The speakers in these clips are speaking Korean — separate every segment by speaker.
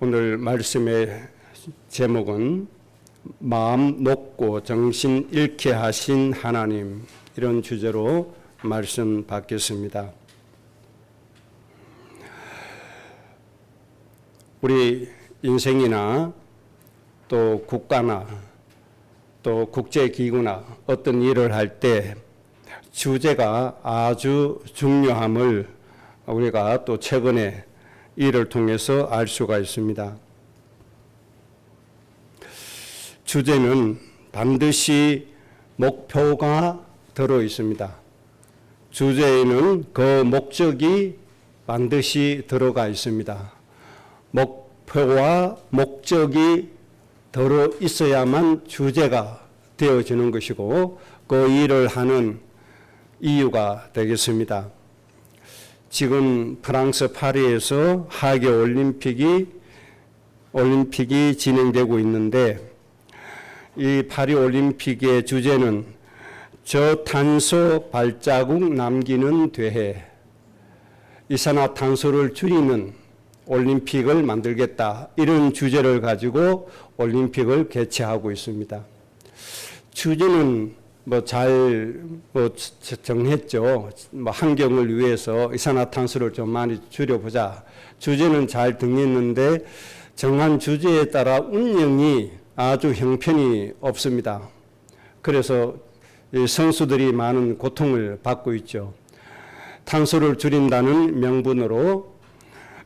Speaker 1: 오늘 말씀의 제목은 마음 높고 정신 잃게 하신 하나님, 이런 주제로 말씀 받겠습니다. 우리 인생이나 또 국가나 또 국제기구나 어떤 일을 할 때 주제가 아주 중요함을 우리가 또 최근에 이를 통해서 알 수가 있습니다. 주제는 반드시 목표가 들어 있습니다. 주제에는 그 목적이 반드시 들어가 있습니다. 목표와 목적이 들어 있어야만 주제가 되어지는 것이고 그 일을 하는 이유가 되겠습니다. 지금 프랑스 파리에서 하계 올림픽이 진행되고 있는데 이 파리 올림픽의 주제는 저탄소 발자국 남기는 대회, 이산화탄소를 줄이는 올림픽을 만들겠다, 이런 주제를 가지고 올림픽을 개최하고 있습니다. 주제는 잘 정했죠. 환경을 위해서 이산화탄소를 좀 많이 줄여보자. 주제는 잘 정했는데 정한 주제에 따라 운영이 아주 형편이 없습니다. 그래서 선수들이 많은 고통을 받고 있죠. 탄소를 줄인다는 명분으로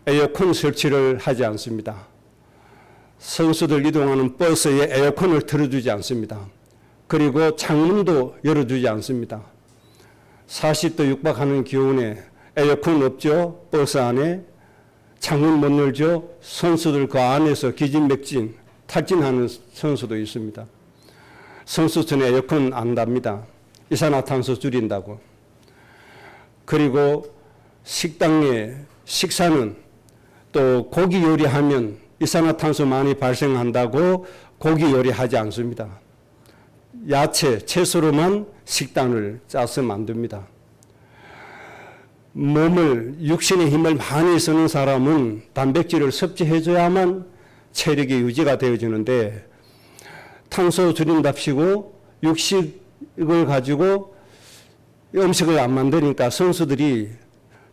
Speaker 1: 에어컨 설치를 하지 않습니다. 선수들 이동하는 버스에 에어컨을 틀어주지 않습니다. 그리고 창문도 열어주지 않습니다. 40도 육박하는 기온에 에어컨 없죠. 버스 안에 창문 못 열죠. 선수들 그 안에서 기진맥진 탈진하는 선수도 있습니다. 선수촌에 에어컨 안 답니다. 이산화탄소 줄인다고. 그리고 식당에 식사는 또 고기 요리하면 이산화탄소 많이 발생한다고 고기 요리하지 않습니다. 야채, 채소로만 식단을 짜서 만듭니다. 육신의 힘을 많이 쓰는 사람은 단백질을 섭취해줘야만 체력이 유지가 되어지는데 탄소 줄인답시고 육식을 가지고 음식을 안 만드니까 선수들이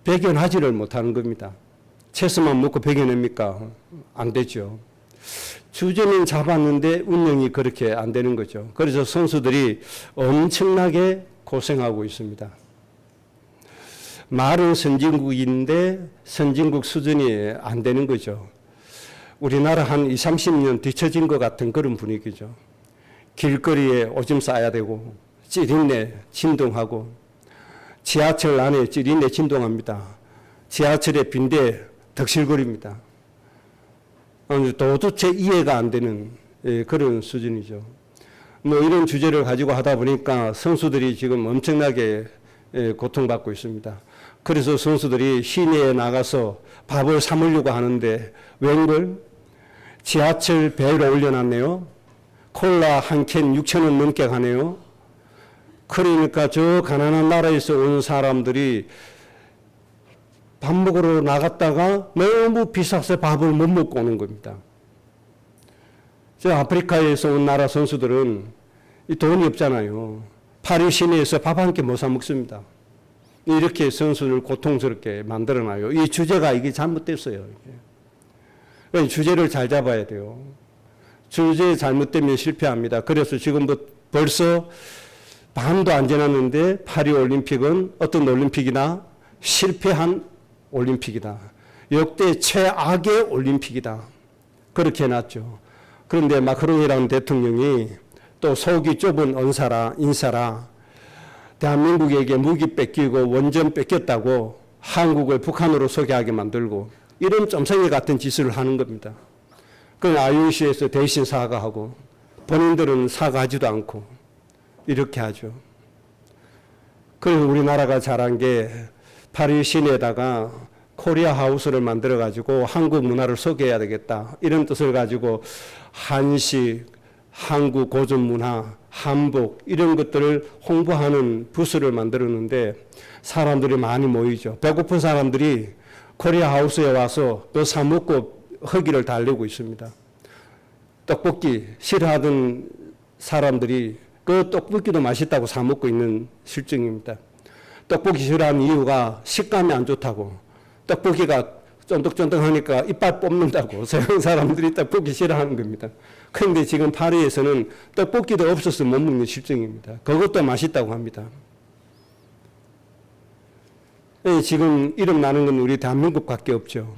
Speaker 1: 배견하지를 못하는 겁니다. 채소만 먹고 배견합니까? 안 되죠. 주제는 잡았는데 운영이 그렇게 안 되는 거죠. 그래서 선수들이 엄청나게 고생하고 있습니다. 말은 선진국인데 선진국 수준이 안 되는 거죠. 우리나라 한 20, 30년 뒤처진 것 같은 그런 분위기죠. 길거리에 오줌 싸야 되고 찌린내 진동하고 지하철 안에 찌린내 진동합니다. 지하철에 빈대 덕실거립니다. 도대체 이해가 안 되는 그런 수준이죠. 이런 주제를 가지고 하다 보니까 선수들이 지금 엄청나게 고통받고 있습니다. 그래서 선수들이 시내에 나가서 밥을 사 먹으려고 하는데 웬걸 지하철 배를 올려놨네요. 콜라 한 캔 6,000원 넘게 가네요. 그러니까 저 가난한 나라에서 온 사람들이 밥 먹으러 나갔다가 너무 비싸서 밥을 못 먹고 오는 겁니다. 저 아프리카에서 온 나라 선수들은 돈이 없잖아요. 파리 시내에서 밥 한 끼 못 사 먹습니다. 이렇게 선수를 고통스럽게 만들어놔요. 이 주제가 이게 잘못됐어요. 주제를 잘 잡아야 돼요. 주제 잘못되면 실패합니다. 그래서 지금부터 벌써 반도 안 지났는데 파리 올림픽은 어떤 올림픽이나 실패한 올림픽이다. 역대 최악의 올림픽이다. 그렇게 해놨죠. 그런데 마크롱이라는 대통령이 또 속이 좁은 인사라 대한민국에게 무기 뺏기고 원전 뺏겼다고 한국을 북한으로 소개하게 만들고 이런 점성이 같은 짓을 하는 겁니다. 그건 IOC에서 대신 사과하고 본인들은 사과하지도 않고 이렇게 하죠. 그래서 우리나라가 잘한 게 파리 시내에다가 코리아 하우스를 만들어 가지고 한국 문화를 소개해야 되겠다, 이런 뜻을 가지고 한식, 한국 고전 문화, 한복 이런 것들을 홍보하는 부스를 만들었는데 사람들이 많이 모이죠. 배고픈 사람들이 코리아 하우스에 와서 또 사 먹고 허기를 달래고 있습니다. 떡볶이 싫어하던 사람들이 그 떡볶이도 맛있다고 사 먹고 있는 실정입니다. 떡볶이 싫어하는 이유가 식감이 안 좋다고, 떡볶이가 쫀득쫀득하니까 이빨 뽑는다고 서양 사람들이 떡볶이 싫어하는 겁니다. 그런데 지금 파리에서는 떡볶이도 없어서 못 먹는 실정입니다. 그것도 맛있다고 합니다. 지금 이름 나는 건 우리 대한민국밖에 없죠.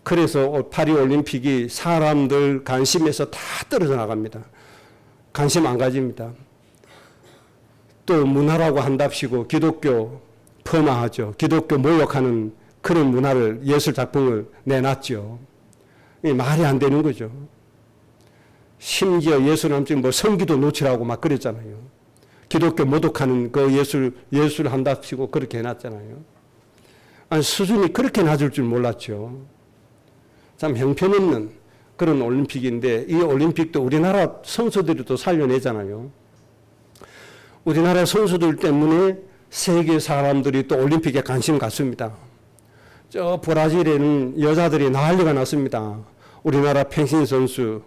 Speaker 1: 그래서 파리올림픽이 사람들 관심에서 다 떨어져 나갑니다. 관심 안 가집니다. 또 문화라고 한답시고 기독교 폄하하죠. 기독교 모욕하는 그런 문화를, 예술 작품을 내놨죠. 말이 안 되는 거죠. 심지어 예술함증 뭐 성기도 놓치라고 막 그랬잖아요. 기독교 모독하는 그 예술 한답시고 그렇게 해놨잖아요. 아니, 수준이 그렇게 낮을 줄 몰랐죠. 참 형편없는 그런 올림픽인데, 이 올림픽도 우리나라 선수들이 또 살려내잖아요. 우리나라 선수들 때문에 세계 사람들이 또 올림픽에 관심 갖습니다. 저 브라질에는 여자들이 난리가 났습니다. 우리나라 펜싱 선수,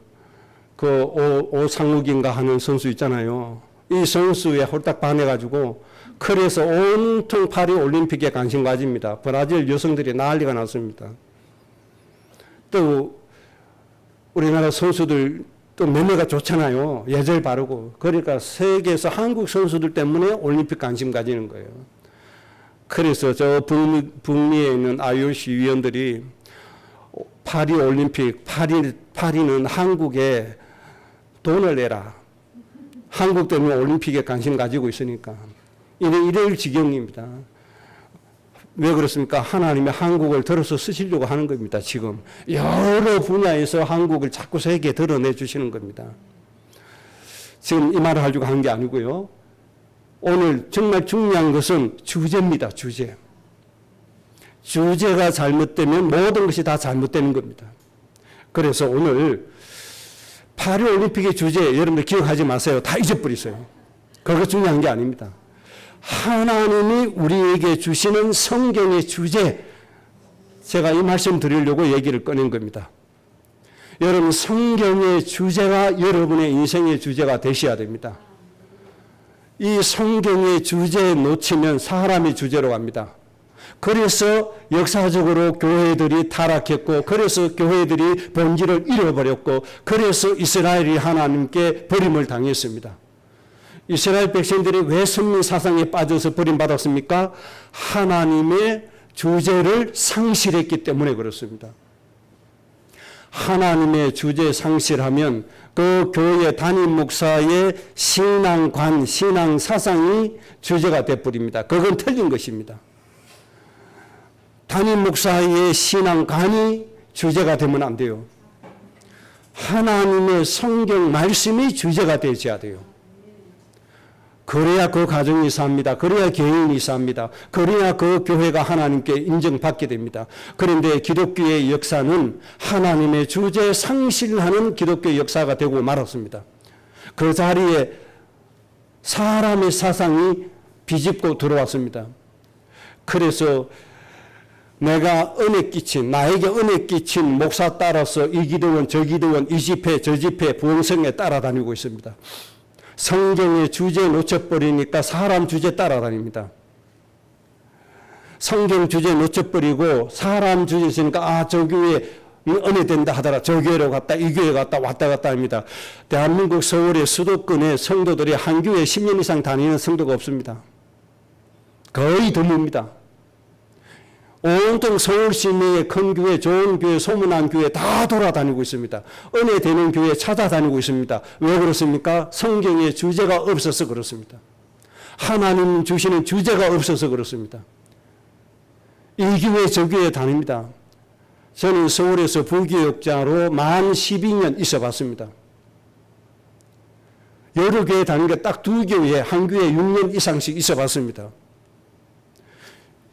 Speaker 1: 그 오상욱인가 하는 선수 있잖아요. 이 선수에 홀딱 반해가지고 그래서 온통 파리 올림픽에 관심 가집니다. 브라질 여성들이 난리가 났습니다. 또 우리나라 선수들 또 매너가 좋잖아요. 예절 바르고. 그러니까 세계에서 한국 선수들 때문에 올림픽 관심 가지는 거예요. 그래서 저 북미에 있는 IOC 위원들이 파리 올림픽, 파리는 한국에 돈을 내라. 한국 때문에 올림픽에 관심 가지고 있으니까. 이럴 지경입니다. 왜 그렇습니까? 하나님이 한국을 들어서 쓰시려고 하는 겁니다. 지금 여러 분야에서 한국을 자꾸 세계에 드러내 주시는 겁니다. 지금 이 말을 하려고 한 게 아니고요. 오늘 정말 중요한 것은 주제입니다. 주제가 잘못되면 모든 것이 다 잘못되는 겁니다. 그래서 오늘 파리올림픽의 주제, 여러분들 기억하지 마세요. 다 잊어버리세요. 그거 중요한 게 아닙니다. 하나님이 우리에게 주시는 성경의 주제, 제가 이 말씀 드리려고 얘기를 꺼낸 겁니다. 여러분, 성경의 주제가 여러분의 인생의 주제가 되셔야 됩니다. 이 성경의 주제에 놓치면 사람의 주제로 갑니다. 그래서 역사적으로 교회들이 타락했고, 그래서 교회들이 본질을 잃어버렸고, 그래서 이스라엘이 하나님께 버림을 당했습니다. 이스라엘 백성들이 왜 선민 사상에 빠져서 버림받았습니까? 하나님의 주제를 상실했기 때문에 그렇습니다. 하나님의 주제 상실하면 그 교회 담임 목사의 신앙관, 신앙 사상이 주제가 되어버립니다. 그건 틀린 것입니다. 담임 목사의 신앙관이 주제가 되면 안 돼요. 하나님의 성경 말씀이 주제가 되어야 돼요. 그래야 그 가정이 삽니다. 그래야 개인이 삽니다. 그래야 그 교회가 하나님께 인정받게 됩니다. 그런데 기독교의 역사는 하나님의 주제 상실하는 기독교의 역사가 되고 말았습니다. 그 자리에 사람의 사상이 비집고 들어왔습니다. 그래서 내가 나에게 은혜 끼친 목사 따라서 이 기도원, 저 기도원, 이 집회, 저 집회, 부흥성에 따라다니고 있습니다. 성경의 주제 놓쳐버리니까 사람 주제 따라다닙니다. 성경 주제 놓쳐버리고 사람 주제 있으니까 저 교회 은혜 된다 하더라. 저 교회로 갔다 이 교회 갔다 왔다 갔다 합니다. 대한민국 서울의 수도권의 성도들이 한 교회 10년 이상 다니는 성도가 없습니다. 거의 드뭅니다. 온통 서울 시내의 큰 교회, 좋은 교회, 소문난 교회 다 돌아다니고 있습니다. 은혜 되는 교회 찾아다니고 있습니다. 왜 그렇습니까? 성경의 주제가 없어서 그렇습니다. 하나님 주시는 주제가 없어서 그렇습니다. 이 교회 저 교회 다닙니다. 저는 서울에서 부교육자로 만 12년 있어 봤습니다. 여러 교회 다닌 게 딱 두 교회, 한 교회 6년 이상씩 있어 봤습니다.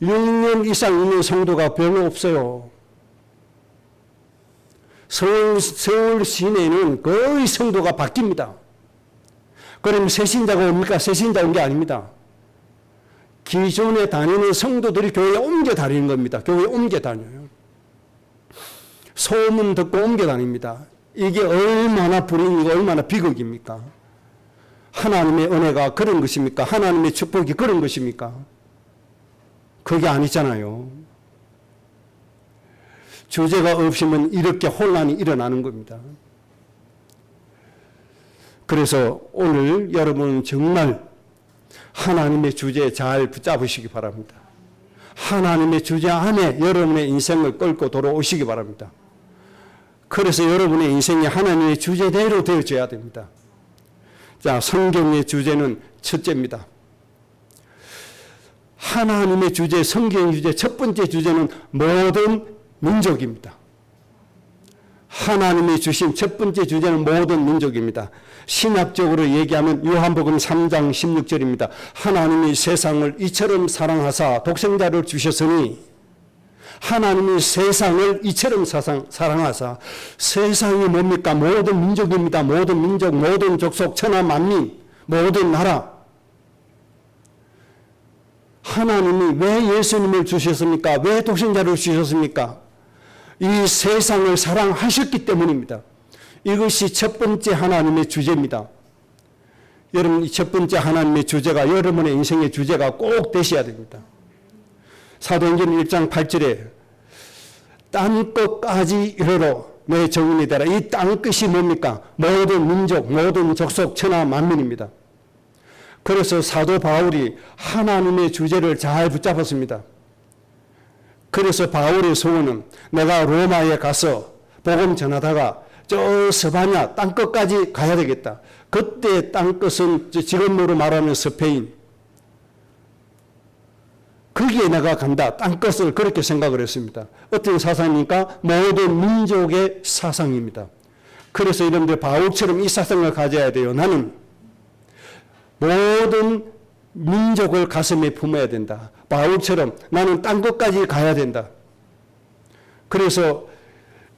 Speaker 1: 6년 이상 있는 성도가 별로 없어요. 서울 시내는 거의 성도가 바뀝니다. 그럼 새신자가 옵니까? 새신자 온 게 아닙니다. 기존에 다니는 성도들이 교회에 옮겨 다니는 겁니다. 교회에 옮겨 다녀요. 소문 듣고 옮겨다닙니다. 이게 얼마나 불행이고 얼마나 비극입니까? 하나님의 은혜가 그런 것입니까? 하나님의 축복이 그런 것입니까? 그게 아니잖아요. 주제가 없으면 이렇게 혼란이 일어나는 겁니다. 그래서 오늘 여러분 정말 하나님의 주제 잘 붙잡으시기 바랍니다. 하나님의 주제 안에 여러분의 인생을 끌고 돌아오시기 바랍니다. 그래서 여러분의 인생이 하나님의 주제대로 되어져야 됩니다. 자, 성경의 주제는 첫째입니다. 하나님의 주제, 성경 주제 첫 번째 주제는 모든 민족입니다. 하나님이 주신 첫 번째 주제는 모든 민족입니다. 신학적으로 얘기하면 요한복음 3장 16절입니다. 하나님이 세상을 이처럼 사랑하사 독생자를 주셨으니, 하나님이 세상을 이처럼 사랑하사, 세상이 뭡니까? 모든 민족입니다. 모든 민족, 모든 족속, 천하 만민, 모든 나라. 하나님이 왜 예수님을 주셨습니까? 왜 독생자를 주셨습니까? 이 세상을 사랑하셨기 때문입니다. 이것이 첫 번째 하나님의 주제입니다. 여러분, 이 첫 번째 하나님의 주제가 여러분의 인생의 주제가 꼭 되셔야 됩니다. 사도행전 1장 8절에 땅끝까지 이르러 내 정인이 되라. 이 땅끝이 뭡니까? 모든 민족, 모든 족속, 천하 만민입니다. 그래서 사도 바울이 하나님의 주제를 잘 붙잡았습니다. 그래서 바울의 소원은 내가 로마에 가서 복음 전하다가 저 스바냐 땅끝까지 가야 되겠다. 그때 땅끝은 지금으로 말하면 스페인. 거기에 내가 간다. 땅끝을 그렇게 생각을 했습니다. 어떤 사상입니까? 모든 민족의 사상입니다. 그래서 여러분들 바울처럼 이 사상을 가져야 돼요. 나는 모든 민족을 가슴에 품어야 된다. 바울처럼 나는 땅끝까지 가야 된다. 그래서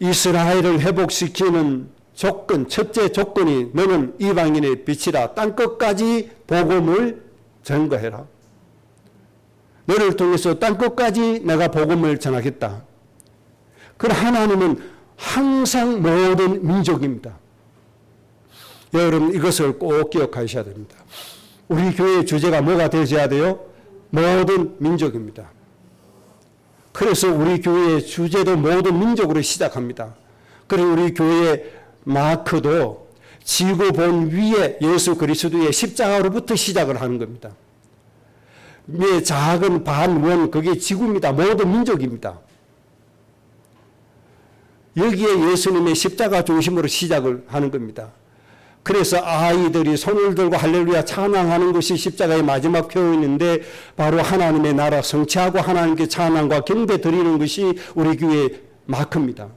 Speaker 1: 이스라엘을 회복시키는 조건, 첫째 조건이 너는 이방인의 빛이라. 땅끝까지 복음을 전거해라. 너를 통해서 땅끝까지 내가 복음을 전하겠다. 그러나 하나님은 항상 모든 민족입니다. 여러분, 이것을 꼭 기억하셔야 됩니다. 우리 교회의 주제가 뭐가 되어야 돼요? 모든 민족입니다. 그래서 우리 교회의 주제도 모든 민족으로 시작합니다. 그리고 우리 교회의 마크도 지구 본 위에 예수 그리스도의 십자가로부터 시작을 하는 겁니다. 이 작은 반원, 그게 지구입니다. 모든 민족입니다. 여기에 예수님의 십자가 중심으로 시작을 하는 겁니다. 그래서 아이들이 손을 들고 할렐루야 찬양하는 것이 십자가의 마지막 표현인데, 바로 하나님의 나라 성취하고 하나님께 찬양과 경배 드리는 것이 우리 교회의 마크입니다.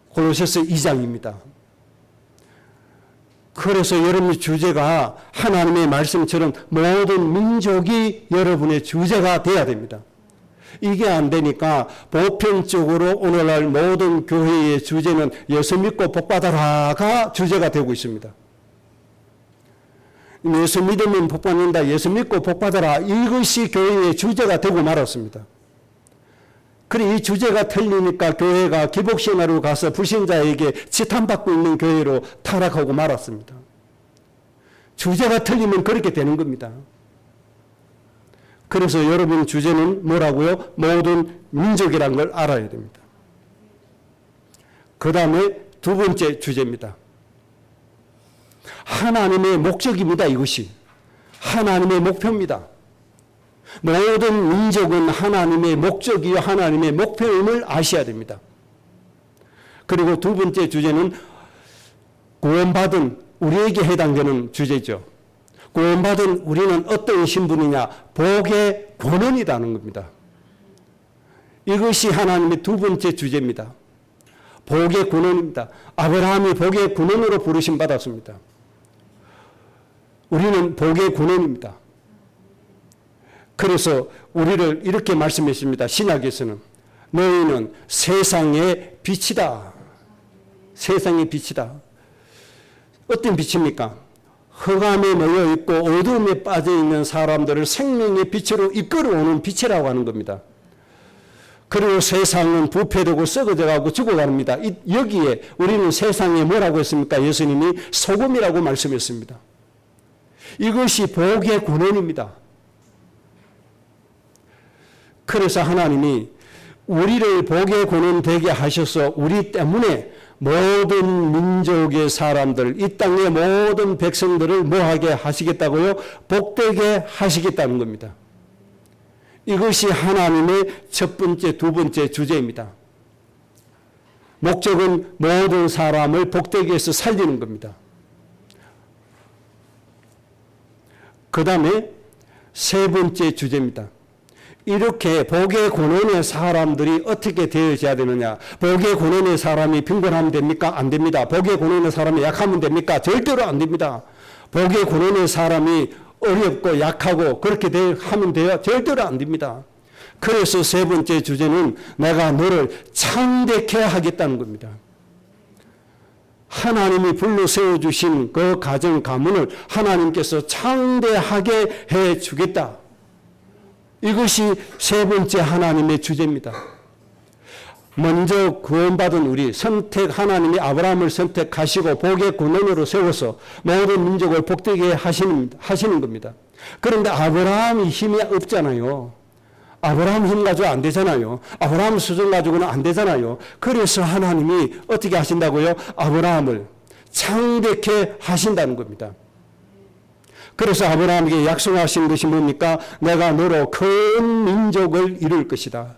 Speaker 1: 골로새서 2장입니다. 그래서 여러분의 주제가 하나님의 말씀처럼 모든 민족이 여러분의 주제가 돼야 됩니다. 이게 안 되니까 보편적으로 오늘날 모든 교회의 주제는 예수 믿고 복받아라가 주제가 되고 있습니다. 예수 믿으면 복받는다, 예수 믿고 복받아라, 이것이 교회의 주제가 되고 말았습니다. 그래, 이 주제가 틀리니까 교회가 기복신화로 가서 불신자에게 지탄받고 있는 교회로 타락하고 말았습니다. 주제가 틀리면 그렇게 되는 겁니다. 그래서 여러분 주제는 뭐라고요? 모든 민족이라는 걸 알아야 됩니다. 그 다음에 두 번째 주제입니다. 하나님의 목적입니다. 이것이 하나님의 목표입니다. 모든 민족은 하나님의 목적이요 하나님의 목표임을 아셔야 됩니다. 그리고 두 번째 주제는 구원받은 우리에게 해당되는 주제죠. 구원받은 우리는 어떤 신분이냐? 복의 권원이라는 겁니다. 이것이 하나님의 두 번째 주제입니다. 복의 권원입니다. 아브라함이 복의 권원으로 부르심 받았습니다. 우리는 복의 권원입니다. 그래서 우리를 이렇게 말씀했습니다. 신약에서는 너희는 세상의 빛이다. 세상의 빛이다. 어떤 빛입니까? 흑암에 놓여 있고 어두움에 빠져 있는 사람들을 생명의 빛으로 이끌어오는 빛이라고 하는 겁니다. 그리고 세상은 부패되고 썩어져가고 죽어갑니다. 여기에 우리는 세상에 뭐라고 했습니까? 예수님이 소금이라고 말씀했습니다. 이것이 복의 권원입니다. 그래서 하나님이 우리를 복의 권원 되게 하셔서 우리 때문에 모든 민족의 사람들, 이 땅의 모든 백성들을 뭐하게 하시겠다고요? 복되게 하시겠다는 겁니다. 이것이 하나님의 첫 번째, 두 번째 주제입니다. 목적은 모든 사람을 복되게 해서 살리는 겁니다. 그 다음에 세 번째 주제입니다. 이렇게 복의 권원의 사람들이 어떻게 되어져야 되느냐? 복의 권원의 사람이 빈곤하면 됩니까? 안 됩니다. 복의 권원의 사람이 약하면 됩니까? 절대로 안 됩니다. 복의 권원의 사람이 어렵고 약하고 그렇게 하면 돼요? 절대로 안 됩니다. 그래서 세 번째 주제는 내가 너를 창대케 하겠다는 겁니다. 하나님이 불러 세워주신 그 가정 가문을 하나님께서 창대하게 해주겠다. 이것이 세 번째 하나님의 주제입니다. 먼저 구원받은 우리 하나님이 아브라함을 선택하시고 복의 권원으로 세워서 모든 민족을 복되게 하시는 겁니다. 그런데 아브라함이 힘이 없잖아요. 아브라함 힘 가지고 안 되잖아요. 아브라함 수준 가지고는 안 되잖아요. 그래서 하나님이 어떻게 하신다고요? 아브라함을 창대케 하신다는 겁니다. 그래서 아브라함에게 약속하신 것이 뭡니까? 내가 너로 큰 민족을 이룰 것이다.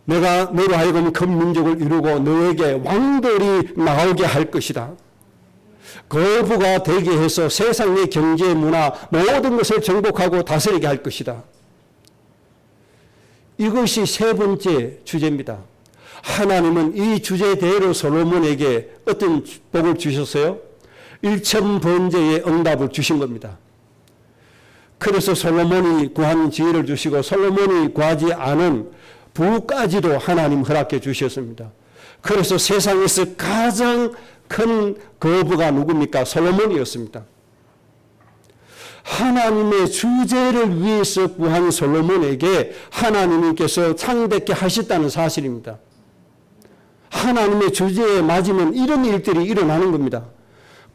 Speaker 1: 내가 너로 하여금 큰 민족을 이루고 너에게 왕들이 나오게 할 것이다. 거부가 되게 해서 세상의 경제, 문화 모든 것을 정복하고 다스리게 할 것이다. 이것이 세 번째 주제입니다. 하나님은 이 주제대로 솔로몬에게 어떤 복을 주셨어요? 1000번제의 응답을 주신 겁니다. 그래서 솔로몬이 구한 지혜를 주시고 솔로몬이 구하지 않은 부까지도 하나님 허락해 주셨습니다. 그래서 세상에서 가장 큰 거부가 누굽니까? 솔로몬이었습니다. 하나님의 주제를 위해서 구한 솔로몬에게 하나님께서 창대케 하셨다는 사실입니다. 하나님의 주제에 맞으면 이런 일들이 일어나는 겁니다.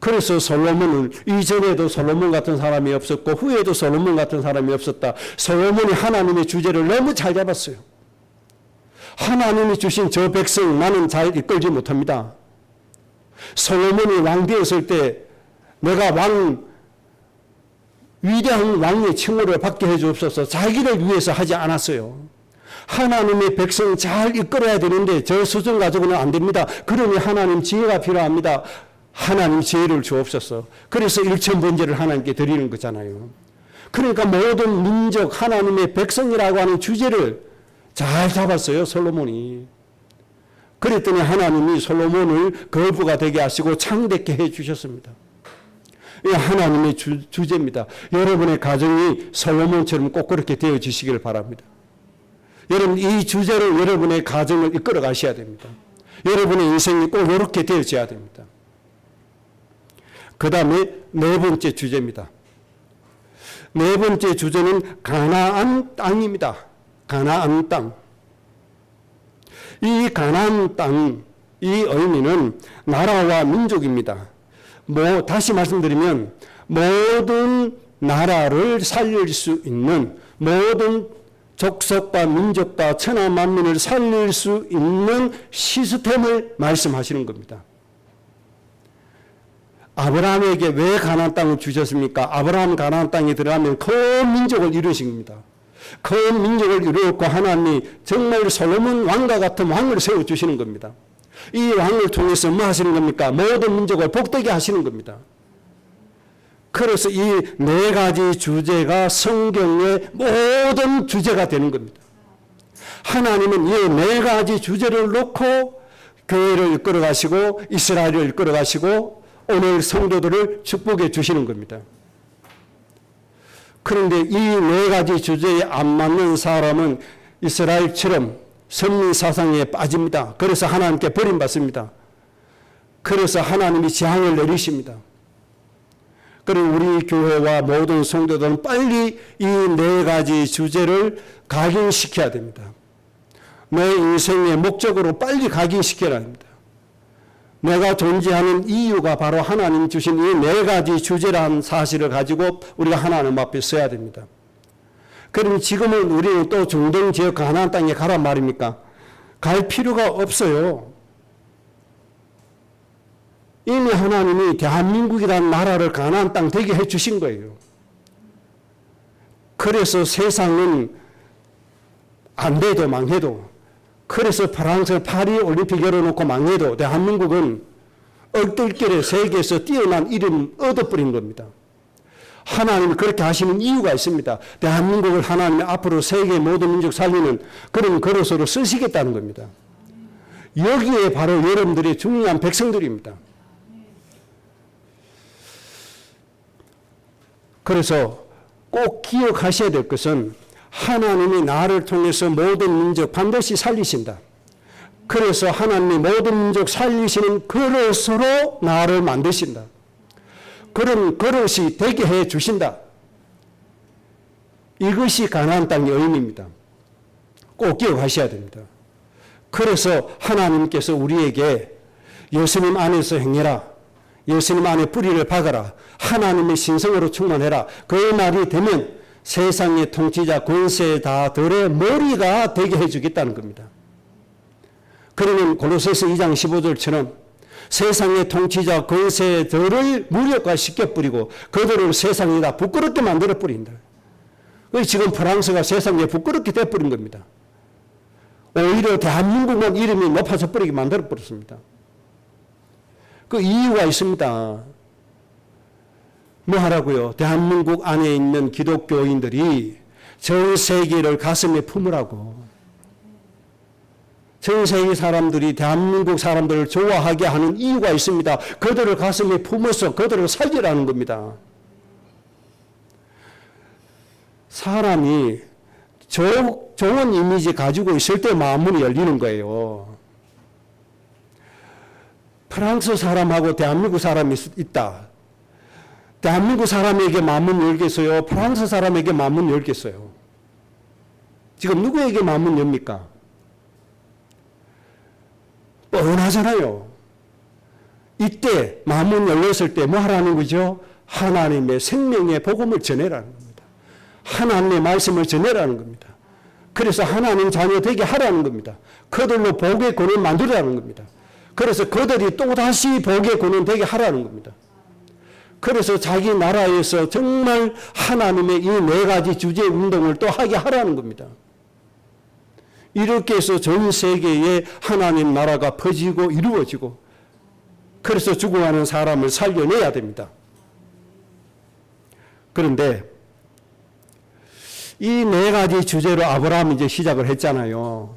Speaker 1: 그래서 솔로몬은 이전에도 솔로몬 같은 사람이 없었고 후에도 솔로몬 같은 사람이 없었다. 솔로몬이 하나님의 주제를 너무 잘 잡았어요. 하나님이 주신 저 백성 나는 잘 이끌지 못합니다. 솔로몬이 왕 되었을 때 내가 위대한 왕의 칭호를 받게 해주옵소서. 자기를 위해서 하지 않았어요. 하나님의 백성 잘 이끌어야 되는데 저 수준 가지고는 안 됩니다. 그러니 하나님 지혜가 필요합니다. 하나님 지혜를 주옵소서. 그래서 1000번제를 하나님께 드리는 거잖아요. 그러니까 모든 민족 하나님의 백성이라고 하는 주제를 잘 잡았어요, 솔로몬이. 그랬더니 하나님이 솔로몬을 거부가 되게 하시고 창대케 해 주셨습니다. 이 하나님의 주제입니다. 여러분의 가정이 솔로몬처럼 꼭 그렇게 되어지시길 바랍니다. 여러분 이 주제로 여러분의 가정을 이끌어 가셔야 됩니다. 여러분의 인생이 꼭 이렇게 되어져야 됩니다. 그 다음에 네 번째 주제입니다. 네 번째 주제는 가나안 땅입니다. 가나안 땅. 이 가나안 땅, 이 의미는 나라와 민족입니다. 다시 말씀드리면 모든 나라를 살릴 수 있는 모든 족속과 민족과 천하 만민을 살릴 수 있는 시스템을 말씀하시는 겁니다. 아브라함에게 왜 가나안 땅을 주셨습니까? 아브라함 가나안 땅에 들어가면 큰 민족을 이루신 겁니다. 큰 민족을 이루었고 하나님이 정말 솔로몬 왕과 같은 왕을 세워주시는 겁니다. 이 왕을 통해서 뭐 하시는 겁니까? 모든 민족을 복되게 하시는 겁니다. 그래서 이 네 가지 주제가 성경의 모든 주제가 되는 겁니다. 하나님은 이 네 가지 주제를 놓고 교회를 이끌어 가시고 이스라엘을 이끌어 가시고 오늘 성도들을 축복해 주시는 겁니다. 그런데 이 네 가지 주제에 안 맞는 사람은 이스라엘처럼 선민 사상에 빠집니다. 그래서 하나님께 버림받습니다. 그래서 하나님이 재앙을 내리십니다. 그리고 우리 교회와 모든 성도들은 빨리 이 네 가지 주제를 각인시켜야 됩니다. 내 인생의 목적으로 빨리 각인시켜야 합니다. 내가 존재하는 이유가 바로 하나님 주신 이 네 가지 주제라는 사실을 가지고 우리가 하나님 앞에 서야 됩니다. 그럼 지금은 우리는 또 중동 지역 가나안 땅에 가란 말입니까? 갈 필요가 없어요. 이미 하나님이 대한민국이라는 나라를 가나안 땅 되게 해주신 거예요. 그래서 세상은 안 돼도 망해도, 그래서 프랑스 파리 올림픽 열어놓고 망해도 대한민국은 얼떨결에 세계에서 뛰어난 이름 얻어버린 겁니다. 하나님이 그렇게 하시는 이유가 있습니다. 대한민국을 하나님이 앞으로 세계 모든 민족 살리는 그런 그릇으로 쓰시겠다는 겁니다. 여기에 바로 여러분들이 중요한 백성들입니다. 그래서 꼭 기억하셔야 될 것은 하나님이 나를 통해서 모든 민족 반드시 살리신다. 그래서 하나님이 모든 민족 살리시는 그릇으로 나를 만드신다. 그런 그릇이 되게 해 주신다. 이것이 가나안 땅의 의미입니다. 꼭 기억하셔야 됩니다. 그래서 하나님께서 우리에게 예수님 안에서 행해라. 예수님 안에 뿌리를 박아라. 하나님의 신성으로 충만해라. 그 말이 되면 세상의 통치자 권세자들의 머리가 되게 해주겠다는 겁니다. 그러면 골로새서 2장 15절처럼 세상의 통치자 권세들을 무력화시켜버리고 그들을 세상에다 부끄럽게 만들어버린다. 지금 프랑스가 세상에 부끄럽게 돼버린 겁니다. 오히려 대한민국만 이름이 높아져 버리게 만들어버렸습니다. 그 이유가 있습니다. 뭐 하라고요? 대한민국 안에 있는 기독교인들이 전 세계를 가슴에 품으라고. 전 세계 사람들이 대한민국 사람들을 좋아하게 하는 이유가 있습니다. 그들을 가슴에 품어서 그들을 살리라는 겁니다. 사람이 좋은 이미지 가지고 있을 때 마음문이 열리는 거예요. 프랑스 사람하고 대한민국 사람이 있다. 대한민국 사람에게 마음문 열겠어요? 프랑스 사람에게 마음문 열겠어요? 지금 누구에게 마음문 엽니까? 뻔하잖아요. 이때 마음문 열렸을 때 뭐 하라는 거죠? 하나님의 생명의 복음을 전해라는 겁니다. 하나님의 말씀을 전해라는 겁니다. 그래서 하나님 자녀 되게 하라는 겁니다. 그들로 복의 권을 만들라는 겁니다. 그래서 그들이 또다시 복의 권을 되게 하라는 겁니다. 그래서 자기 나라에서 정말 하나님의 이 네 가지 주제 운동을 또 하게 하라는 겁니다. 이렇게 해서 전 세계에 하나님 나라가 퍼지고 이루어지고 그래서 죽어가는 사람을 살려내야 됩니다. 그런데 이 네 가지 주제로 아브라함이 이제 시작을 했잖아요.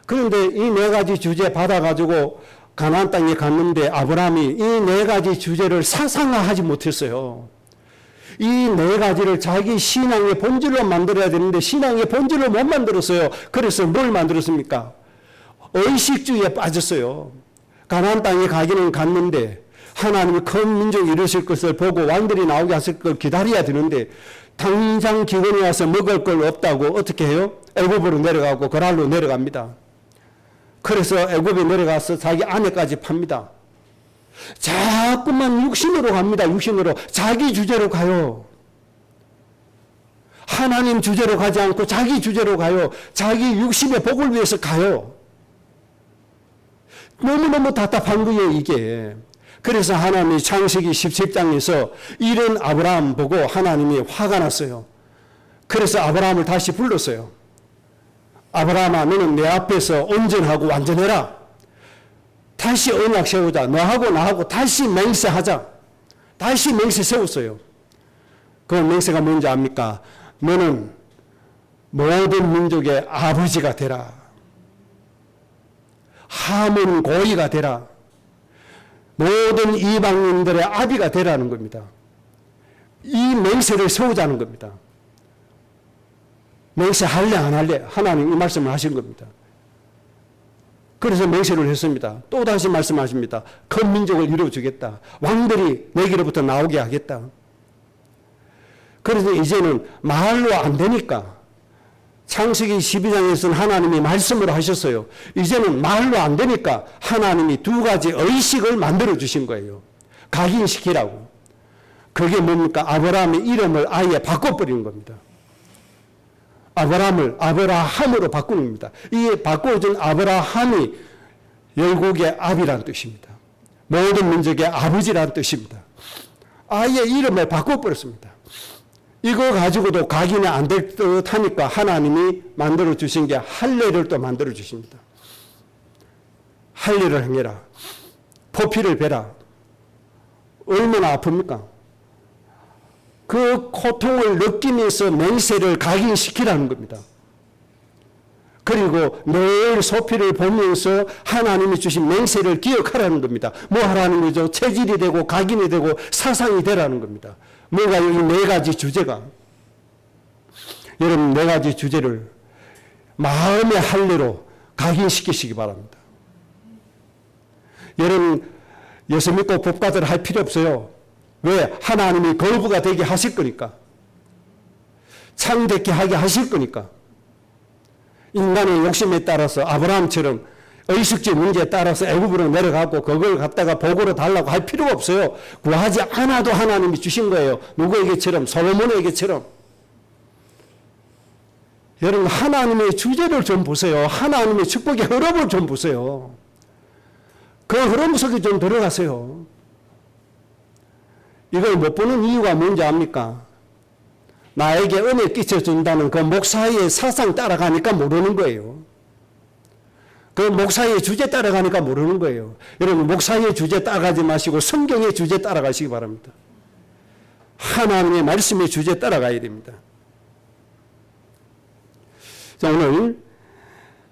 Speaker 1: 그런데 이 네 가지 주제 받아가지고 가나안 땅에 갔는데 아브라함이 이 네 가지 주제를 사상화하지 못했어요. 이 네 가지를 자기 신앙의 본질로 만들어야 되는데 신앙의 본질로 못 만들었어요. 그래서 뭘 만들었습니까? 의식주의에 빠졌어요. 가나안 땅에 가기는 갔는데 하나님이 큰 민족이 이루실 것을 보고 왕들이 나오게 하실 걸 기다려야 되는데 당장 기근이 와서 먹을 걸 없다고 어떻게 해요? 애굽으로 내려가고 그랄로 내려갑니다. 그래서 애굽에 내려가서 자기 아내까지 팝니다. 자꾸만 육신으로 갑니다. 육신으로. 자기 주제로 가요. 하나님 주제로 가지 않고 자기 주제로 가요. 자기 육신의 복을 위해서 가요. 너무너무 답답한 거예요, 이게. 그래서 하나님이 창세기 17장에서 이런 아브라함 보고 하나님이 화가 났어요. 그래서 아브라함을 다시 불렀어요. 아브라함아, 너는 내 앞에서 온전하고 완전해라. 다시 언약 세우자. 너하고 나하고 다시 맹세하자. 다시 맹세 세웠어요. 그 맹세가 뭔지 압니까? 너는 모든 민족의 아버지가 되라. 하문 고이가 되라. 모든 이방인들의 아비가 되라는 겁니다. 이 맹세를 세우자는 겁니다. 맹세할래 안 할래? 하나님 이 말씀을 하신 겁니다. 그래서 맹세를 했습니다. 또다시 말씀하십니다. 큰 민족을 이루어주겠다. 왕들이 내게로부터 나오게 하겠다. 그래서 이제는 말로 안 되니까 창세기 12장에서는 하나님이 말씀으로 하셨어요. 이제는 말로 안 되니까 하나님이 두 가지 의식을 만들어 주신 거예요. 각인시키라고. 그게 뭡니까? 아브라함의 이름을 아예 바꿔버리는 겁니다. 아브라함을 아브라함으로 바꾸는 겁니다. 이 바꿔준 아브라함이 열국의 아비란 뜻입니다. 모든 민족의 아버지란 뜻입니다. 아예 이름을 바꿔버렸습니다. 이거 가지고도 각인이 안 될 듯 하니까 하나님이 만들어 주신 게 할례를 또 만들어 주십니다. 할례를 행해라. 포피를 베라. 얼마나 아픕니까? 그 고통을 느끼면서 맹세를 각인시키라는 겁니다. 그리고 매일 소피를 보면서 하나님이 주신 맹세를 기억하라는 겁니다. 뭐 하라는 거죠? 체질이 되고 각인이 되고 사상이 되라는 겁니다. 뭐가요? 이 네 가지 주제가. 여러분, 네 가지 주제를 마음의 할례로 각인시키시기 바랍니다. 여러분, 예수 믿고 법과들 할 필요 없어요. 왜? 하나님이 거부가 되게 하실 거니까. 창됐게 하게 하실 거니까. 인간의 욕심에 따라서 아브라함처럼 의식주의 문제에 따라서 애굽으로 내려가고 그걸 갖다가 복으로 달라고 할 필요가 없어요. 구하지 않아도 하나님이 주신 거예요. 누구에게처럼? 솔로몬에게처럼. 여러분, 하나님의 주제를 좀 보세요. 하나님의 축복의 흐름을 좀 보세요. 그 흐름 속에 좀 들어가세요. 이걸 못 보는 이유가 뭔지 압니까? 나에게 은혜 끼쳐준다는 그 목사의 사상 따라가니까 모르는 거예요. 그 목사의 주제 따라가니까 모르는 거예요. 여러분, 목사의 주제 따라가지 마시고 성경의 주제 따라가시기 바랍니다. 하나님의 말씀의 주제 따라가야 됩니다. 자, 오늘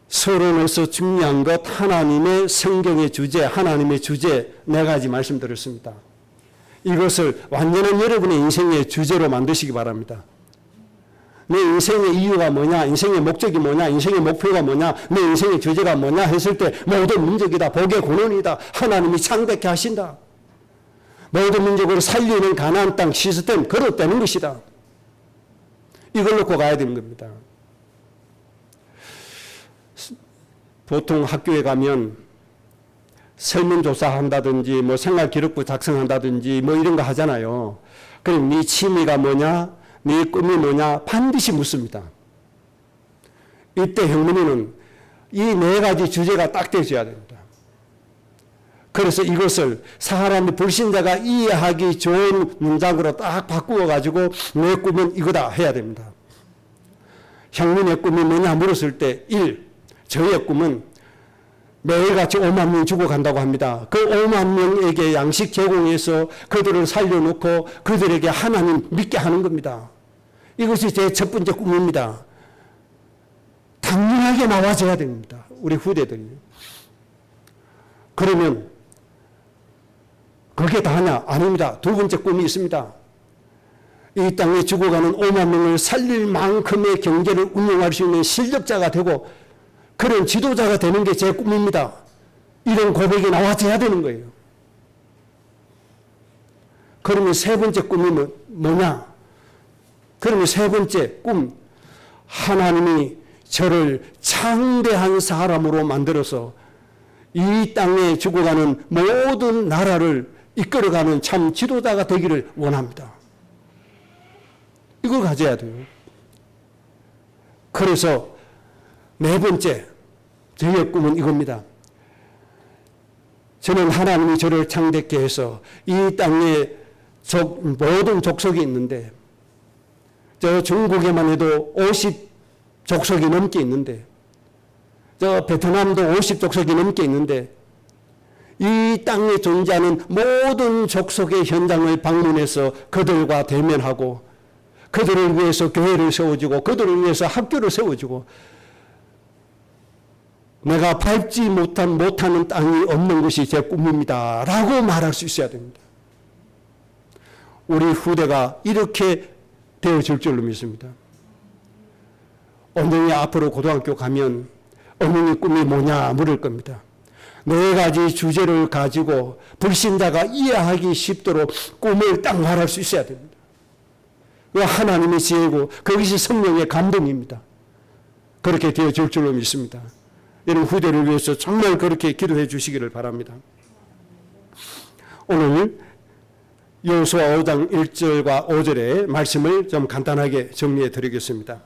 Speaker 1: 서론에서 중요한 것, 하나님의 성경의 주제, 하나님의 주제 네 가지 말씀드렸습니다. 이것을 완전한 여러분의 인생의 주제로 만드시기 바랍니다. 내 인생의 이유가 뭐냐, 인생의 목적이 뭐냐, 인생의 목표가 뭐냐, 내 인생의 주제가 뭐냐 했을 때 모든 민족이다, 복의 근원이다, 하나님이 창백케 하신다, 모든 민족을 살리는 가나안 땅 시스템 그릇되는 것이다. 이걸 놓고 가야 되는 겁니다. 보통 학교에 가면 설문조사 한다든지 뭐 생활기록부 작성한다든지 뭐 이런 거 하잖아요. 그럼 네 취미가 뭐냐, 네 꿈이 뭐냐 반드시 묻습니다. 이때 형님이는 이 네 가지 주제가 딱 되어져야 됩니다. 그래서 이것을 사람이 불신자가 이해하기 좋은 문장으로 딱 바꾸어 가지고 내 꿈은 이거다 해야 됩니다. 형님의 꿈이 뭐냐 물었을 때 1. 저의 꿈은 매일같이 5만 명 죽어간다고 합니다. 그 5만 명에게 양식 제공해서 그들을 살려놓고 그들에게 하나님 믿게 하는 겁니다. 이것이 제 첫 번째 꿈입니다. 당연하게 나와줘야 됩니다. 우리 후대들이. 그러면 그게 다냐? 아닙니다. 두 번째 꿈이 있습니다. 이 땅에 죽어가는 5만 명을 살릴 만큼의 경제를 운영할 수 있는 실력자가 되고 그런 지도자가 되는 게 제 꿈입니다. 이런 고백이 나와줘야 되는 거예요. 그러면 세 번째 꿈이 뭐냐? 그러면 세 번째 꿈, 하나님이 저를 창대한 사람으로 만들어서 이 땅에 죽어가는 모든 나라를 이끌어가는 참 지도자가 되기를 원합니다. 이걸 가져야 돼요. 그래서 네 번째, 저의 꿈은 이겁니다. 저는 하나님이 저를 창대케 해서 이 땅에 모든 족속이 있는데, 저 중국에만 해도 50족속이 넘게 있는데, 저 베트남도 50족속이 넘게 있는데, 이 땅에 존재하는 모든 족속의 현장을 방문해서 그들과 대면하고, 그들을 위해서 교회를 세워주고, 그들을 위해서 학교를 세워주고, 내가 밟지 못하는 땅이 없는 것이 제 꿈입니다. 라고 말할 수 있어야 됩니다. 우리 후대가 이렇게 되어질 줄로 믿습니다. 어머니 앞으로 고등학교 가면 어머니 꿈이 뭐냐 물을 겁니다. 네 가지 주제를 가지고 불신자가 이해하기 쉽도록 꿈을 딱 말할 수 있어야 됩니다. 하나님의 지혜고 그것이 성령의 감동입니다. 그렇게 되어질 줄로 믿습니다. 여러분 후대를 위해서 정말 그렇게 기도해 주시기를 바랍니다. 오늘 여호수아 5장 1절과 5절의 말씀을 좀 간단하게 정리해 드리겠습니다.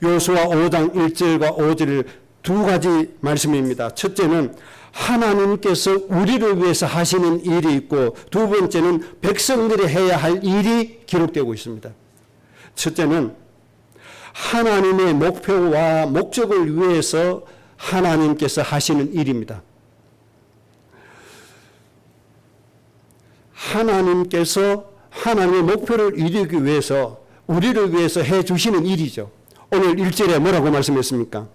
Speaker 1: 여호수아 5장 1절과 5절을 두 가지 말씀입니다. 첫째는 하나님께서 우리를 위해서 하시는 일이 있고 두 번째는 백성들이 해야 할 일이 기록되고 있습니다. 첫째는 하나님의 목표와 목적을 위해서 하나님께서 하시는 일입니다. 하나님께서 하나님의 목표를 이루기 위해서 우리를 위해서 해 주시는 일이죠. 오늘 1절에 뭐라고 말씀했습니까?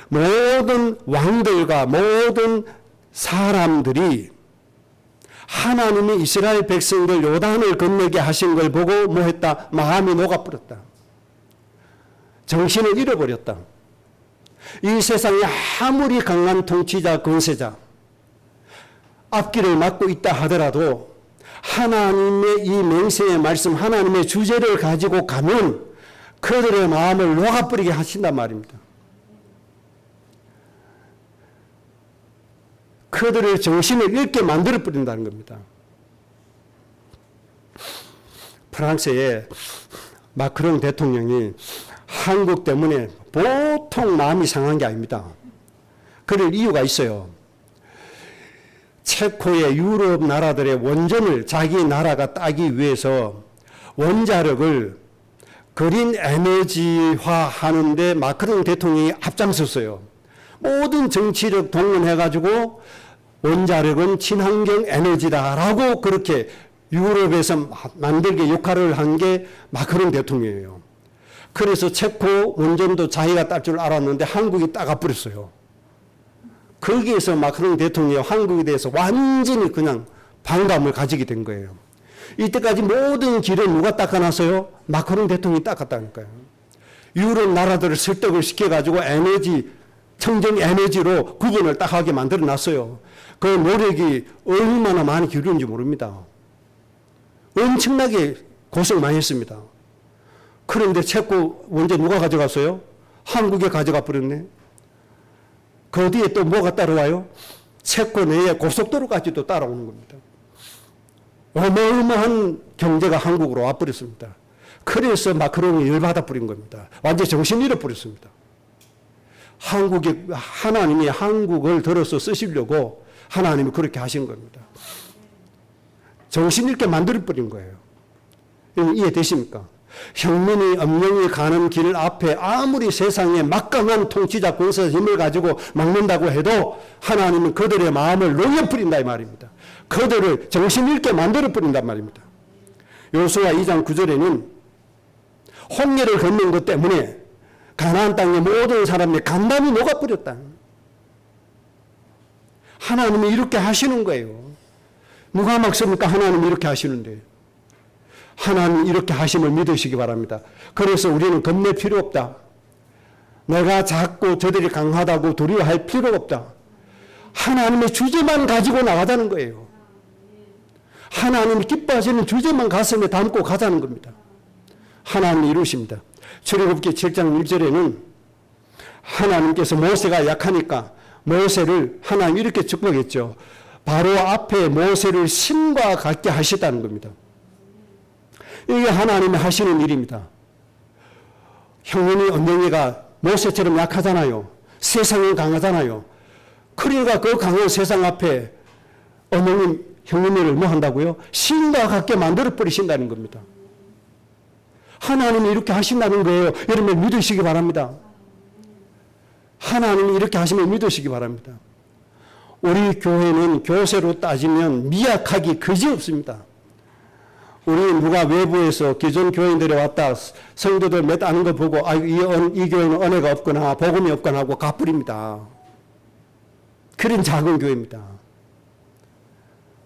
Speaker 1: 모든 왕들과 모든 사람들이 하나님이 이스라엘 백성들 요단을 건너게 하신 걸 보고 뭐 했다? 마음이 녹아버렸다. 정신을 잃어버렸다. 이 세상에 아무리 강한 통치자, 권세자, 앞길을 막고 있다 하더라도 하나님의 이 맹세의 말씀, 하나님의 주제를 가지고 가면 그들의 마음을 녹아버리게 하신단 말입니다. 그들의 정신을 잃게 만들어버린다는 겁니다. 프랑스의 마크롱 대통령이 한국 때문에 보통 마음이 상한 게 아닙니다. 그럴 이유가 있어요. 체코의 유럽 나라들의 원전을 자기 나라가 따기 위해서 원자력을 그린 에너지화 하는데 마크롱 대통령이 앞장섰어요. 모든 정치력 동원해가지고 원자력은 친환경 에너지다라고 그렇게 유럽에서 만들게 역할을 한 게 마크롱 대통령이에요. 그래서 체코 원전도 자기가 딸 줄 알았는데 한국이 따가버렸어요. 거기에서 마크롱 대통령이 한국에 대해서 완전히 그냥 반감을 가지게 된 거예요. 이때까지 모든 길을 누가 닦아놨어요? 마크롱 대통령이 닦았다니까요. 유럽 나라들을 설득을 시켜가지고 에너지, 청정 에너지로 구분을 딱 하게 만들어 놨어요. 그 노력이 얼마나 많이 기울였는지 모릅니다. 엄청나게 고생 많이 했습니다. 그런데 체코 원전 누가 가져갔어요? 한국에 가져가 버렸네. 그 뒤에 또 뭐가 따라와요? 체코 내에 고속도로까지도 따라오는 겁니다. 어마어마한 경제가 한국으로 와버렸습니다. 그래서 마크롱이 열받아 버린 겁니다. 완전 정신 잃어버렸습니다. 하나님이 한국을 들어서 쓰시려고 하나님이 그렇게 하신 겁니다. 정신 잃게 만들어버린 거예요. 이해되십니까? 혁명이 엄령이 가는 길 앞에 아무리 세상에 막강한 통치자 권세 힘을 가지고 막는다고 해도 하나님은 그들의 마음을 녹여버린다 이 말입니다. 그들을 정신 잃게 만들어버린단 말입니다. 여호수아 2장 9절에는 홍해를 건넌 것 때문에 가나안 땅의 모든 사람이 간담이 녹아버렸다. 하나님이 이렇게 하시는 거예요. 누가 막습니까? 하나님이 이렇게 하시는데. 하나님 이렇게 하심을 믿으시기 바랍니다. 그래서 우리는 겁낼 필요 없다. 내가 작고 저들이 강하다고 두려워할 필요가 없다. 하나님의 주제만 가지고 나가자는 거예요. 하나님이 기뻐하시는 주제만 가슴에 담고 가자는 겁니다. 하나님이 이루십니다. 출애굽기 7장 1절에는 하나님께서 모세가 약하니까 모세를 하나님 이렇게 축복했죠. 바로 앞에 모세를 신과 같게 하시다는 겁니다. 이게 하나님이 하시는 일입니다. 형님이 언쟁이가 모세처럼 약하잖아요. 세상은 강하잖아요. 그러니까 그 강한 세상 앞에 형님을 뭐 한다고요? 신과 같게 만들어버리신다는 겁니다. 하나님이 이렇게 하신다는 거예요. 여러분 믿으시기 바랍니다. 하나님이 이렇게 하시면 믿으시기 바랍니다. 우리 교회는 교세로 따지면 미약하기 그지없습니다. 우리 누가 외부에서 기존 교인들이 왔다 성도들 몇 아는 거 보고 이 교회는 은혜가 없거나 복음이 없거나 하고 가버립니다. 그런 작은 교회입니다.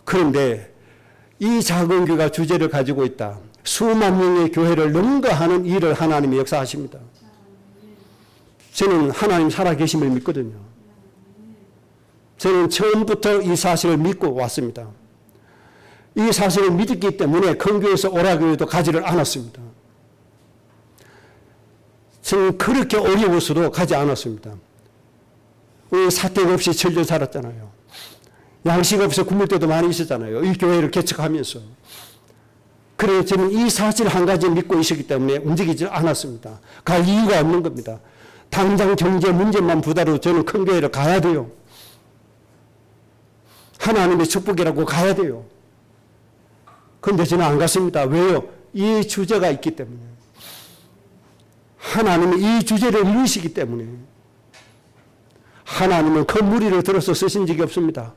Speaker 1: 그런데 이 작은 교회가 주제를 가지고 있다. 수만 명의 교회를 능가하는 일을 하나님이 역사하십니다. 저는 하나님 살아계심을 믿거든요. 저는 처음부터 이 사실을 믿고 왔습니다. 이 사실을 믿었기 때문에 큰 교회에서 오라고 해도 가지를 않았습니다. 저는 그렇게 어려워서도 가지 않았습니다. 사택 없이 철저 살았잖아요. 양식 없이 굶을 때도 많이 있었잖아요. 이 교회를 개척하면서. 그래서 저는 이 사실 한 가지 믿고 있었기 때문에 움직이지 않았습니다. 갈 이유가 없는 겁니다. 당장 경제 문제만 부담으로 저는 큰 교회를 가야 돼요. 하나님의 축복이라고 가야 돼요. 그런데 저는 안 갔습니다. 왜요? 이 주제가 있기 때문에. 하나님은 이 주제를 이루시기 때문에. 하나님은 큰 무리를 들어서 쓰신 적이 없습니다.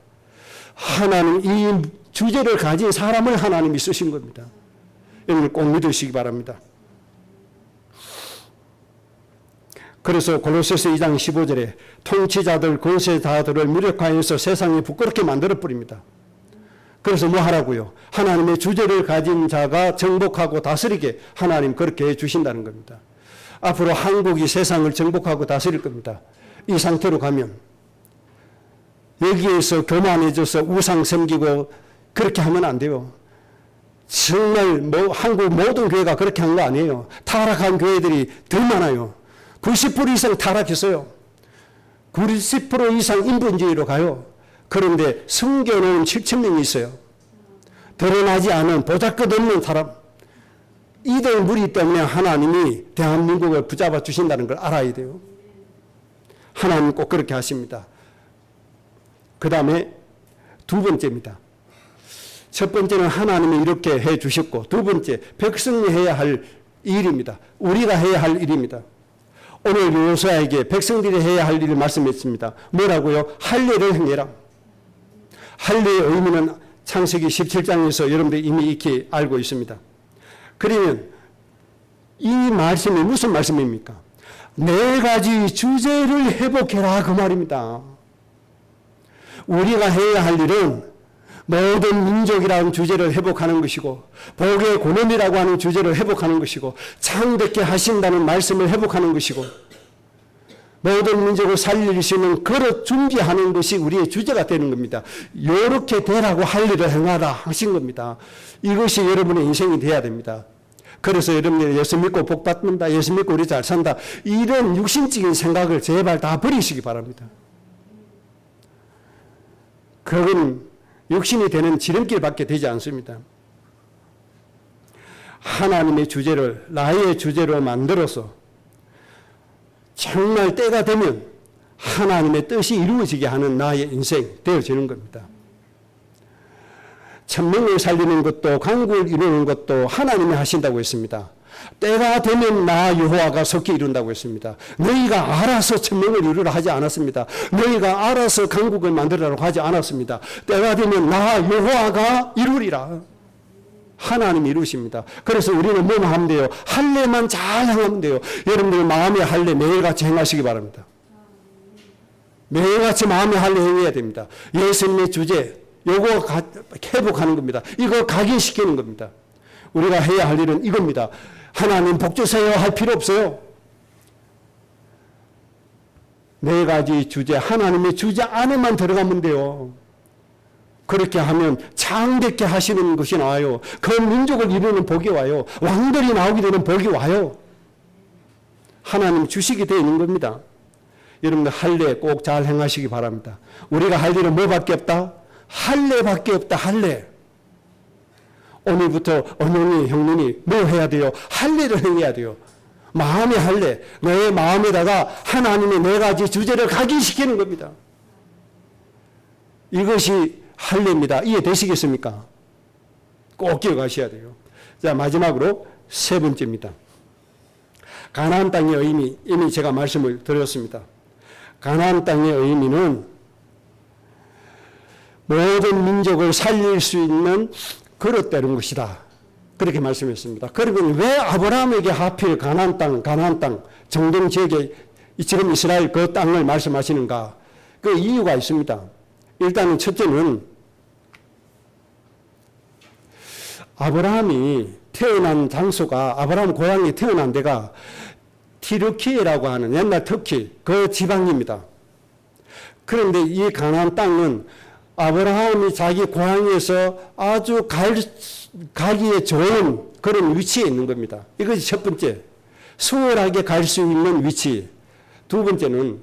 Speaker 1: 하나님 이 주제를 가진 사람을 하나님이 쓰신 겁니다. 여러분 꼭 믿으시기 바랍니다. 그래서 골로새서 2장 15절에 통치자들 권세자들을 무력화해서 세상에 부끄럽게 만들어 버립니다. 그래서 뭐 하라고요? 하나님의 주제를 가진 자가 정복하고 다스리게 하나님 그렇게 해주신다는 겁니다. 앞으로 한국이 세상을 정복하고 다스릴 겁니다. 이 상태로 가면 여기에서 교만해져서 우상 섬기고 그렇게 하면 안 돼요. 정말 한국 모든 교회가 그렇게 한 거 아니에요. 타락한 교회들이 더 많아요. 90% 이상 타락했어요. 90% 이상 인본주의로 가요. 그런데 숨겨놓은 7,000명이 있어요. 드러나지 않은 보잘것없는 사람. 이들 무리 때문에 하나님이 대한민국을 붙잡아 주신다는 걸 알아야 돼요. 하나님 꼭 그렇게 하십니다. 그 다음에 두 번째입니다. 첫 번째는 하나님이 이렇게 해 주셨고, 두 번째 백성이 해야 할 일입니다. 우리가 해야 할 일입니다. 오늘 여호수아에게 백성들이 해야 할 일을 말씀했습니다. 뭐라고요? 할례를 행해라. 할례의 의미는 창세기 17장에서 여러분들이 이미 익히 알고 있습니다. 그러면 이 말씀이 무슨 말씀입니까? 네 가지 주제를 회복해라 그 말입니다. 우리가 해야 할 일은 모든 민족이라는 주제를 회복하는 것이고, 복의 권원이라고 하는 주제를 회복하는 것이고, 창백케 하신다는 말씀을 회복하는 것이고, 모든 민족을 살릴 수 있는 그릇 준비하는 것이 우리의 주제가 되는 겁니다. 이렇게 되라고 할 일을 행하라 하신 겁니다. 이것이 여러분의 인생이 되어야 됩니다. 그래서 여러분들이 예수 믿고 복 받는다, 예수 믿고 우리 잘 산다, 이런 육신적인 생각을 제발 다 버리시기 바랍니다. 그건 육신이 되는 지름길밖에 되지 않습니다. 하나님의 주제를 나의 주제로 만들어서 정말 때가 되면 하나님의 뜻이 이루어지게 하는 나의 인생 되어지는 겁니다. 천명을 살리는 것도 강국을 이루는 것도 하나님이 하신다고 했습니다. 때가 되면 나 여호와가 속히 이룬다고 했습니다. 너희가 알아서 천명을 이루라 하지 않았습니다. 너희가 알아서 강국을 만들라고 하지 않았습니다. 때가 되면 나 여호와가 이루리라. 하나님이 이루십니다. 그래서 우리는 뭐만 하면 돼요? 할례만 잘 행하면 돼요. 여러분들 마음의 할례 매일같이 행하시기 바랍니다. 매일같이 마음의 할례 행해야 됩니다. 예수님의 주제 요거 회복하는 겁니다. 이거 각인시키는 겁니다. 우리가 해야 할 일은 이겁니다. 하나님 복 주세요 할 필요 없어요. 네 가지 주제, 하나님의 주제 안에만 들어가면 돼요. 그렇게 하면 창백케 하시는 것이 나와요. 그 민족을 이루는 복이 와요. 왕들이 나오게 되는 복이 와요. 하나님 주식이 되어 있는 겁니다. 여러분들 할례 꼭 잘 행하시기 바랍니다. 우리가 할 일은 뭐밖에 없다? 할례밖에 없다. 할례. 오늘부터 어머니, 형님이 뭐 해야 돼요? 할례를 행해야 돼요. 마음의 할례. 너의 마음에다가 하나님의 네 가지 주제를 각인시키는 겁니다. 이것이 할례입니다. 이해되시겠습니까? 꼭 기억하셔야 돼요. 자, 마지막으로 세 번째입니다. 가나안 땅의 의미, 이미 제가 말씀을 드렸습니다. 가나안 땅의 의미는 모든 민족을 살릴 수 있는 그릇되는 것이다. 그렇게 말씀했습니다. 그러면 왜 아브라함에게 하필 가나안 땅, 정동 지역에 지금 이스라엘 그 땅을 말씀하시는가? 그 이유가 있습니다. 일단은 첫째는 아브라함이 태어난 장소가, 아브라함 고향이 태어난 데가 티르키예라고 하는 옛날 터키 그 지방입니다. 그런데 이 가나안 땅은 아브라함이 자기 고향에서 아주 가기에 좋은 그런 위치에 있는 겁니다. 이것이 첫 번째. 수월하게 갈 수 있는 위치. 두 번째는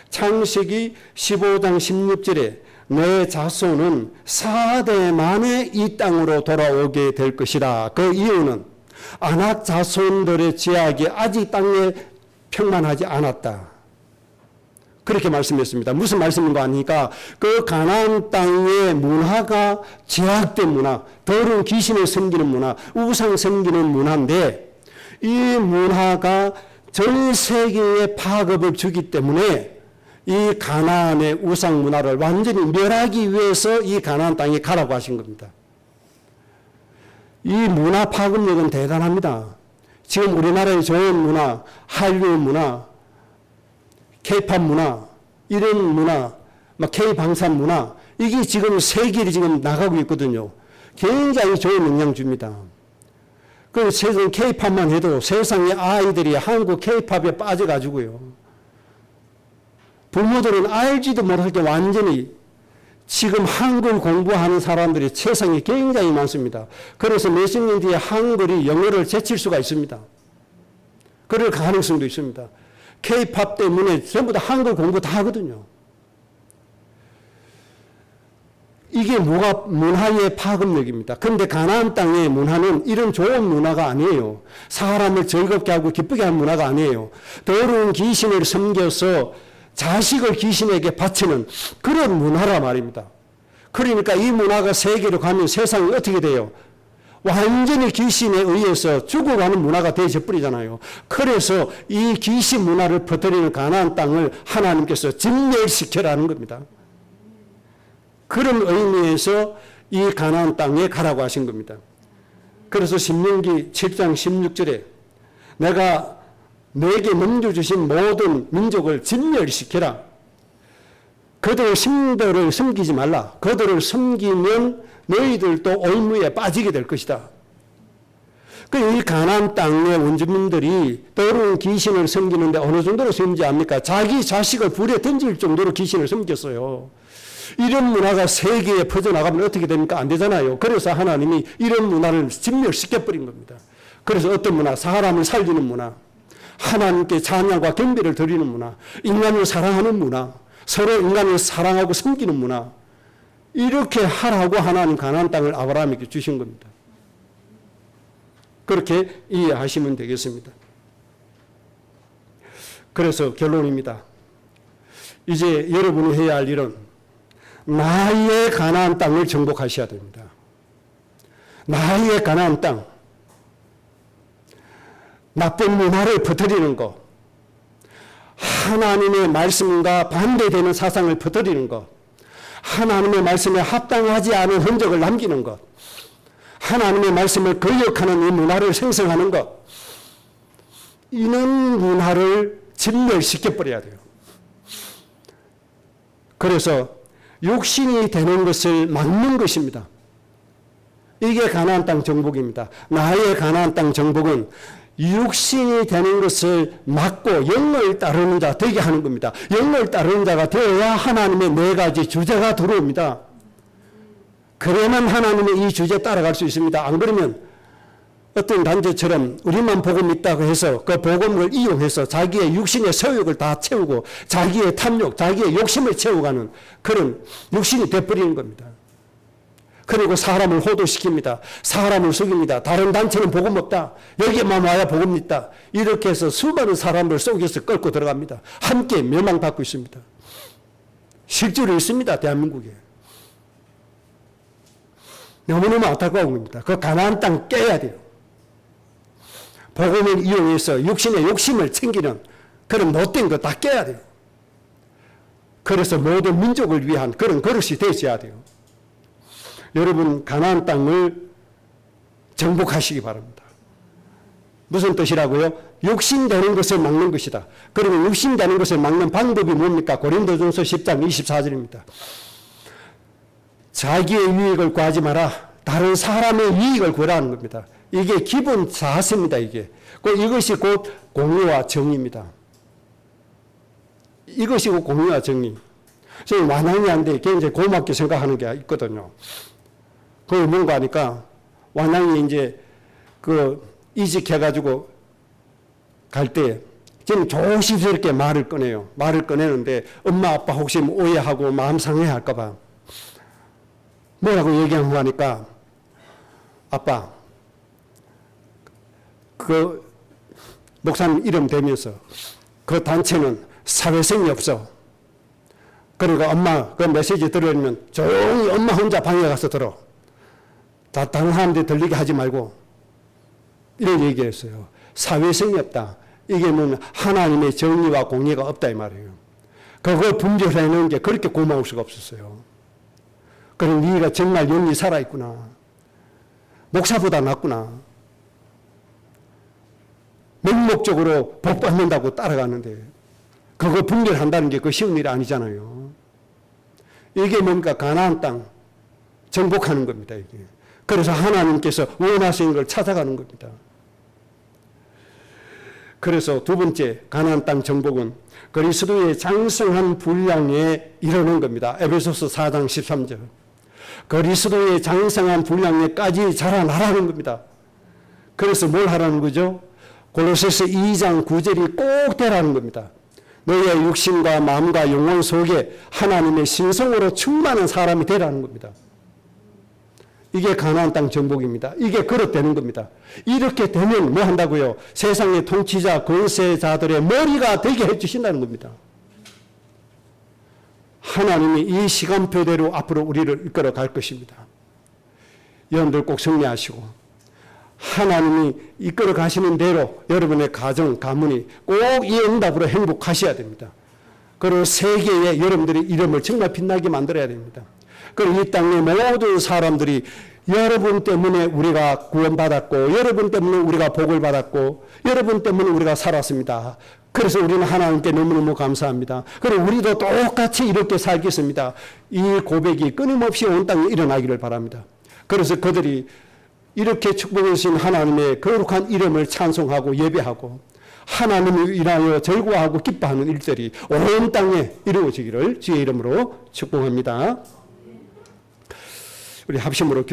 Speaker 1: 창세기 15장 16절에 내 자손은 4대 만에 이 땅으로 돌아오게 될 것이다. 그 이유는 아낙 자손들의 제약이 아직 땅에 평만하지 않았다. 그렇게 말씀했습니다. 무슨 말씀인가 하니까 그 가나안 땅의 문화가 제약된 문화, 더러운 귀신을 섬기는 문화, 우상 섬기는 문화인데 이 문화가 전 세계에 파급을 주기 때문에 이 가나안의 우상 문화를 완전히 멸하기 위해서 이 가나안 땅에 가라고 하신 겁니다. 이 문화 파급력은 대단합니다. 지금 우리나라의 좋은 문화, 한류 문화, K-팝 문화, 이런 문화, K-방산 문화, 이게 지금 세계에 지금 나가고 있거든요. 굉장히 좋은 영향 줍니다. 그 세상 K-팝만 해도 세상의 아이들이 한국 K-팝에 빠져가지고요. 부모들은 알지도 못할 게 완전히 지금 한글 공부하는 사람들이 세상에 굉장히 많습니다. 그래서 몇십 년 뒤에 한글이 영어를 제칠 수가 있습니다. 그럴 가능성도 있습니다. K-팝 때문에 전부 다 한글 공부 다 하거든요. 이게 문화의 파급력입니다. 그런데 가나안 땅의 문화는 이런 좋은 문화가 아니에요. 사람을 즐겁게 하고 기쁘게 하는 문화가 아니에요. 더러운 귀신을 섬겨서 자식을 귀신에게 바치는 그런 문화라 말입니다. 그러니까 이 문화가 세계로 가면 세상이 어떻게 돼요? 완전히 귀신에 의해서 죽어가는 문화가 되어버리잖아요. 그래서 이 귀신 문화를 퍼뜨리는 가나안 땅을 하나님께서 진멸시켜라는 겁니다. 그런 의미에서 이 가나안 땅에 가라고 하신 겁니다. 그래서 신명기 7장 16절에 내가 내게 넘겨주신 모든 민족을 진멸시켜라. 그들의 신들을 섬기지 말라. 그들을 섬기면 너희들도 올무에 빠지게 될 것이다. 이 가나안 땅의 원주민들이 더러운 귀신을 섬기는데 어느 정도로 섬기지 않습니까? 자기 자식을 불에 던질 정도로 귀신을 섬겼어요. 이런 문화가 세계에 퍼져나가면 어떻게 됩니까? 안 되잖아요. 그래서 하나님이 이런 문화를 진멸시켜버린 겁니다. 그래서 어떤 문화? 사람을 살리는 문화, 하나님께 찬양과 경배를 드리는 문화, 인간을 사랑하는 문화, 서로 인간을 사랑하고 섬기는 문화, 이렇게 하라고 하나님 가나안 땅을 아브라함에게 주신 겁니다. 그렇게 이해하시면 되겠습니다. 그래서 결론입니다. 이제 여러분이 해야 할 일은 나의 가나안 땅을 정복하셔야 됩니다. 나의 가나안 땅, 나쁜 문화를 퍼뜨리는 것, 하나님의 말씀과 반대되는 사상을 퍼뜨리는 것, 하나님의 말씀에 합당하지 않은 흔적을 남기는 것, 하나님의 말씀을 거역하는 이 문화를 생성하는 것, 이런 문화를 진멸시켜버려야 돼요. 그래서 육신이 되는 것을 막는 것입니다. 이게 가나안 땅 정복입니다. 나의 가나안 땅 정복은 육신이 되는 것을 막고 영을 따르는 자 되게 하는 겁니다. 영을 따르는 자가 되어야 하나님의 네 가지 주제가 들어옵니다. 그래야만 하나님의 이 주제에 따라갈 수 있습니다. 안 그러면 어떤 단체처럼 우리만 복음 있다고 해서 그 복음을 이용해서 자기의 육신의 소욕을 다 채우고 자기의 탐욕, 자기의 욕심을 채워가는 그런 육신이 돼버리는 겁니다. 그리고 사람을 호도시킵니다. 사람을 속입니다. 다른 단체는 복음 없다. 여기에만 와야 복음 있다. 이렇게 해서 수많은 사람들 속에서 끌고 들어갑니다. 함께 멸망받고 있습니다. 실제로 있습니다. 대한민국에. 너무너무 안타까운 겁니다. 그 가나안 땅 깨야 돼요. 복음을 이용해서 육신의 욕심을 챙기는 그런 못된 거 다 깨야 돼요. 그래서 모든 민족을 위한 그런 그릇이 되셔야 돼요. 여러분 가나안 땅을 정복하시기 바랍니다. 무슨 뜻이라고요? 육신되는 것을 막는 것이다. 그러면 육신되는 것을 막는 방법이 뭡니까? 고린도전서 10장 24절입니다. 자기의 유익을 구하지 마라. 다른 사람의 이익을 구하라는 겁니다. 이게 기본 자세입니다. 이것이 곧 공의와 정의입니다. 이것이 곧 공의와 정의. 저희 완양이한테 굉장히 고맙게 생각하는 게 있거든요. 그게 뭔가 하니까 완양이 이제 이직해가지고 갈 때 저는 조심스럽게 말을 꺼내요. 말을 꺼내는데 엄마 아빠 혹시 오해하고 마음 상해할까봐 뭐라고 얘기하고 하니까 아빠 목사님 이름 대면서 그 단체는 사회성이 없어. 그러니까 엄마 그 메시지 들으려면 조용히 엄마 혼자 방에 가서 들어. 다른 사람들 들리게 하지 말고 이런 얘기했어요. 사회성이 없다. 이게 뭐 하나님의 정의와 공의가 없다 이 말이에요. 그걸 분별해내는 게 그렇게 고마울 수가 없었어요. 그럼 네가 정말 영이 살아있구나. 목사보다 낫구나. 맹목적으로 복 받는다고 따라가는데 그거 분별한다는 게 그 쉬운 일이 아니잖아요. 이게 뭔가 가나안 땅 정복하는 겁니다. 이게. 그래서 하나님께서 원하시는 걸 찾아가는 겁니다. 그래서 두 번째 가나안 땅 정복은 그리스도의 장성한 분량에 이르는 겁니다. 에베소서 4장 13절. 그리스도의 장성한 분량에까지 자라나라는 겁니다. 그래서 뭘 하라는 거죠? 골로새서 2장 9절이 꼭 되라는 겁니다. 너희의 육신과 마음과 영혼 속에 하나님의 신성으로 충만한 사람이 되라는 겁니다. 이게 가나안 땅 정복입니다. 이게 그릇되는 겁니다. 이렇게 되면 뭐 한다고요? 세상의 통치자, 권세자들의 머리가 되게 해주신다는 겁니다. 하나님이 이 시간표대로 앞으로 우리를 이끌어 갈 것입니다. 여러분들 꼭 정리하시고 하나님이 이끌어 가시는 대로 여러분의 가정, 가문이 꼭 이 응답으로 행복하셔야 됩니다. 그리고 세계에 여러분들의 이름을 정말 빛나게 만들어야 됩니다. 그리고 이 땅의 모든 사람들이 여러분 때문에 우리가 구원받았고 여러분 때문에 우리가 복을 받았고 여러분 때문에 우리가 살았습니다. 그래서 우리는 하나님께 너무너무 감사합니다. 그리고 우리도 똑같이 이렇게 살겠습니다. 이 고백이 끊임없이 온 땅에 일어나기를 바랍니다. 그래서 그들이 이렇게 축복해 주신 하나님의 거룩한 이름을 찬송하고 예배하고 하나님을 인하여 즐거워하고 기뻐하는 일들이 온 땅에 이루어지기를 주의 이름으로 축복합니다. 우리 합심으로 기도